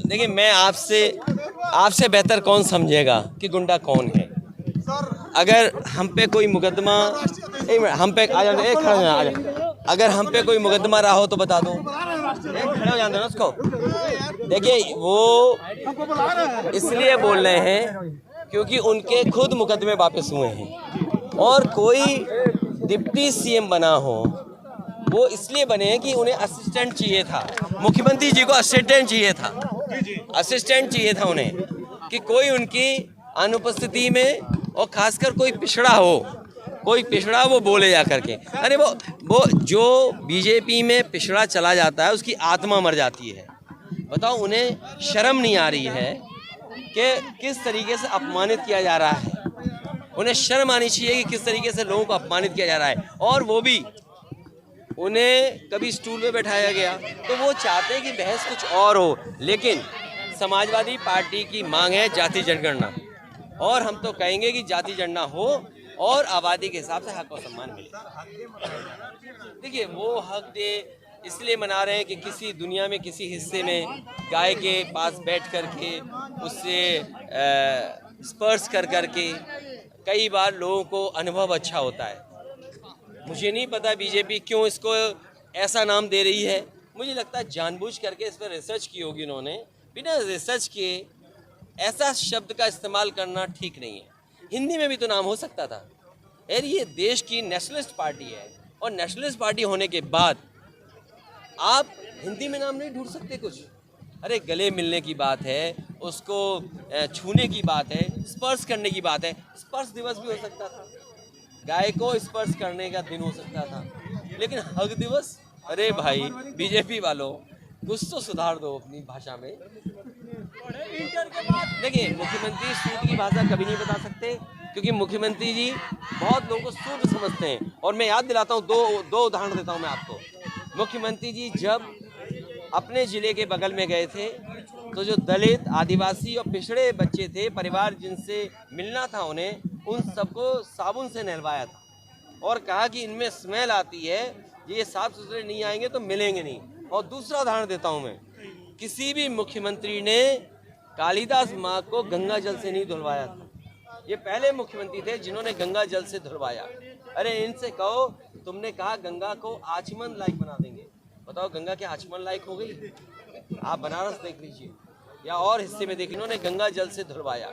देखिए मैं आपसे बेहतर कौन समझेगा कि गुंडा कौन है। अगर हम पे कोई मुकदमा हम पे आ जाए, खड़े हो जाए, अगर हम पे कोई मुकदमा रहा हो तो बता दो, खड़े हो जाते हैं उसको। देखिए वो इसलिए बोल रहे हैं क्योंकि उनके खुद मुकदमे वापस हुए हैं, और कोई डिप्टी सीएम बना हो वो इसलिए बने हैं कि उन्हें असिस्टेंट चाहिए था। मुख्यमंत्री जी को असिस्टेंट चाहिए था, असिस्टेंट चाहिए था उन्हें, कि कोई उनकी अनुपस्थिति में, और खासकर कोई पिछड़ा वो बोले जा करके। अरे वो जो बीजेपी में पिछड़ा चला जाता है उसकी आत्मा मर जाती है। बताओ, उन्हें शर्म नहीं आ रही है कि किस तरीके से अपमानित किया जा रहा है। उन्हें शर्म आनी चाहिए कि किस तरीके से लोगों को अपमानित किया जा रहा है, और वो भी उन्हें कभी स्टूल पे बैठाया गया। तो वो चाहते हैं कि बहस कुछ और हो, लेकिन समाजवादी पार्टी की मांग है जाति जनगणना, और हम तो कहेंगे कि जाति जनगणना हो और आबादी के हिसाब से हक और सम्मान मिले। देखिए वो हक दे इसलिए मना रहे हैं कि किसी दुनिया में किसी हिस्से में गाय के पास बैठ करके उससे स्पर्श कर करके कई बार लोगों को अनुभव अच्छा होता है। मुझे नहीं पता बीजेपी क्यों इसको ऐसा नाम दे रही है। मुझे लगता है जानबूझ करके इस पर रिसर्च की होगी उन्होंने। बिना रिसर्च के ऐसा शब्द का इस्तेमाल करना ठीक नहीं है। हिंदी में भी तो नाम हो सकता था। यार ये देश की नेशनलिस्ट पार्टी है, और नेशनलिस्ट पार्टी होने के बाद आप हिंदी में नाम नहीं ढूंढ सकते कुछ। अरे गले मिलने की बात है, उसको छूने की बात है, स्पर्श करने की बात है। स्पर्श दिवस भी हो सकता था, गाय को स्पर्श करने का दिन हो सकता था, लेकिन हक दिवस। अरे भाई बीजेपी वालों, कुछ तो सुधार दो अपनी भाषा में। देखिए मुख्यमंत्री सूद की भाषा कभी नहीं बता सकते, क्योंकि मुख्यमंत्री जी बहुत लोगों को सूद समझते हैं। और मैं याद दिलाता हूँ, दो उदाहरण देता हूँ मैं आपको। मुख्यमंत्री जी जब अपने जिले के बगल में गए थे, तो जो दलित, आदिवासी और पिछड़े बच्चे थे, परिवार जिनसे मिलना था उन्हें, उन सबको साबुन से नहलवाया था, और कहा कि इनमें स्मेल आती है, ये साफ सुथरे नहीं आएंगे तो मिलेंगे नहीं। और दूसरा उदाहरण देता हूँ मैं, किसी भी मुख्यमंत्री ने कालिदास माँ को गंगा जल से नहीं धुलवाया था। ये पहले मुख्यमंत्री थे जिन्होंने गंगा जल से धुलवाया। अरे इनसे कहो, तुमने कहा गंगा को आचमन लायक बना देंगे, बताओ गंगा क्या आचमन लायक हो गई? आप बनारस देख लीजिए या और हिस्से में देख, इन्होंने गंगा जल से धुलवाया।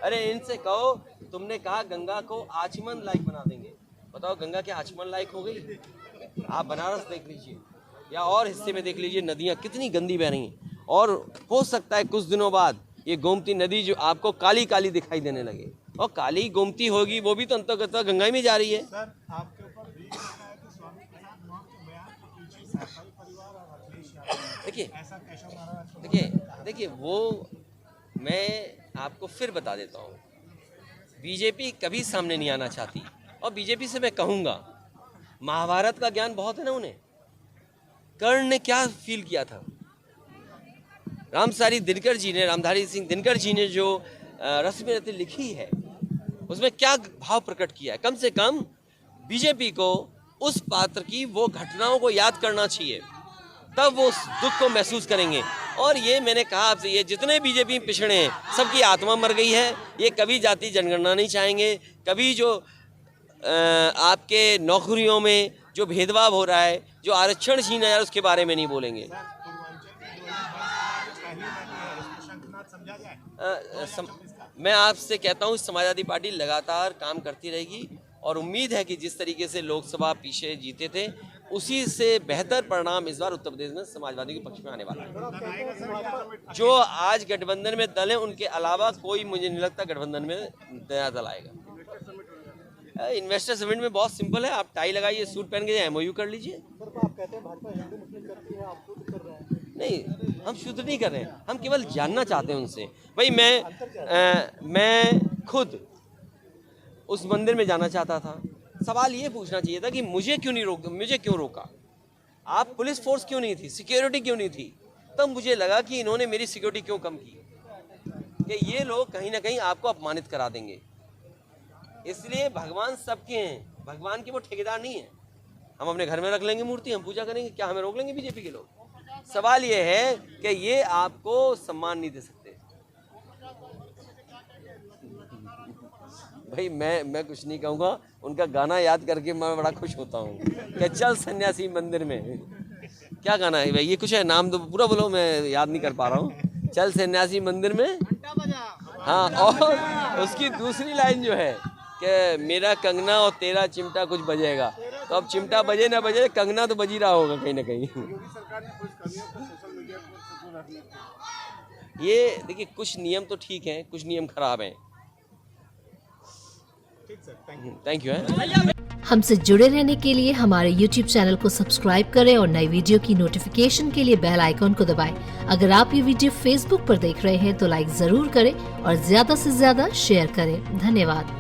अरे इनसे कहो, तुमने कहा गंगा को आचमन लायक बना देंगे, बताओ गंगा क्या आचमन लायक हो गई? आप बनारस देख लीजिए या और हिस्से में देख लीजिए, नदियाँ कितनी गंदी बह रही हैं। और हो सकता है कुछ दिनों बाद ये गोमती नदी जो आपको काली काली दिखाई देने लगे, और काली गोमती होगी वो भी तो अंतर्गत गंगा में जा रही है। सर, आपके ऊपर भी आता है कि स्वामी प्रसाद मौर्य के बयान के पीछे सहकारी परिवार और अखिलेश यादव। देखिए वो मैं आपको फिर बता देता हूँ, बीजेपी कभी सामने नहीं आना चाहती। और बीजेपी से मैं कहूँगा, महाभारत का ज्ञान बहुत है ना उन्हें। कर्ण ने क्या फील किया था, रामधारी सिंह दिनकर जी ने जो रश्मिरथी लिखी है उसमें क्या भाव प्रकट किया है। कम से कम बीजेपी को उस पात्र की वो घटनाओं को याद करना चाहिए, तब वो उस दुख को महसूस करेंगे। और ये मैंने कहा आपसे, ये जितने बीजेपी पिछड़े हैं सबकी आत्मा मर गई है। ये कभी जाति जनगणना नहीं चाहेंगे, कभी जो आपके नौकरियों में जो भेदभाव हो रहा है, जो आरक्षण छीना है, उसके बारे में नहीं बोलेंगे। मैं आपसे कहता हूँ समाजवादी पार्टी लगातार काम करती रहेगी, और उम्मीद है कि जिस तरीके से लोकसभा पीछे जीते थे उसी से बेहतर परिणाम इस बार उत्तर प्रदेश में समाजवादी के पक्ष में आने वाला है। जो आज गठबंधन में दल है उनके अलावा कोई मुझे नहीं लगता गठबंधन में नया दल आएगा। इन्वेस्टर समिट में बहुत सिंपल है, आप टाई लगाइए, सूट पहन के एमओयू कर लीजिए। नहीं, हम शुद्ध नहीं कर रहे हैं, हम केवल जानना चाहते हैं उनसे। भाई मैं खुद उस मंदिर में जाना चाहता था। सवाल ये पूछना चाहिए था कि मुझे क्यों रोका? आप पुलिस फोर्स क्यों नहीं थी, सिक्योरिटी क्यों नहीं थी? तब मुझे लगा कि इन्होंने मेरी सिक्योरिटी क्यों कम की, कि ये लोग कहीं ना कहीं आपको अपमानित करा देंगे। इसलिए भगवान सबके हैं, भगवान के वो ठेकेदार नहीं है। हम अपने घर में रख लेंगे मूर्ति, हम पूजा करेंगे, क्या हमें रोक लेंगे बीजेपी के लोग? सवाल ये है कि ये आपको सम्मान नहीं दे सकते। भाई मैं कुछ नहीं कहूँगा, उनका गाना याद करके मैं बड़ा खुश होता हूँ कि चल सन्यासी मंदिर में। क्या गाना है भाई, ये कुछ है, नाम तो पूरा बोलो, मैं याद नहीं कर पा रहा हूँ। चल सन्यासी मंदिर में, हाँ, और उसकी दूसरी लाइन जो है कि मेरा कंगना और तेरा चिमटा कुछ बजेगा। तो अब चिमटा बजे ना बजे, कंगना तो बज ही रहा होगा कहीं ना कहीं। ये देखिए, कुछ नियम तो ठीक हैं, कुछ नियम खराब हैं। Thank you. हमसे जुड़े रहने के लिए हमारे YouTube चैनल को सब्सक्राइब करें और नई वीडियो की नोटिफिकेशन के लिए बेल आइकॉन को दबाएं। अगर आप ये वीडियो Facebook पर देख रहे हैं तो लाइक जरूर करें और ज्यादा से ज्यादा शेयर करें। धन्यवाद।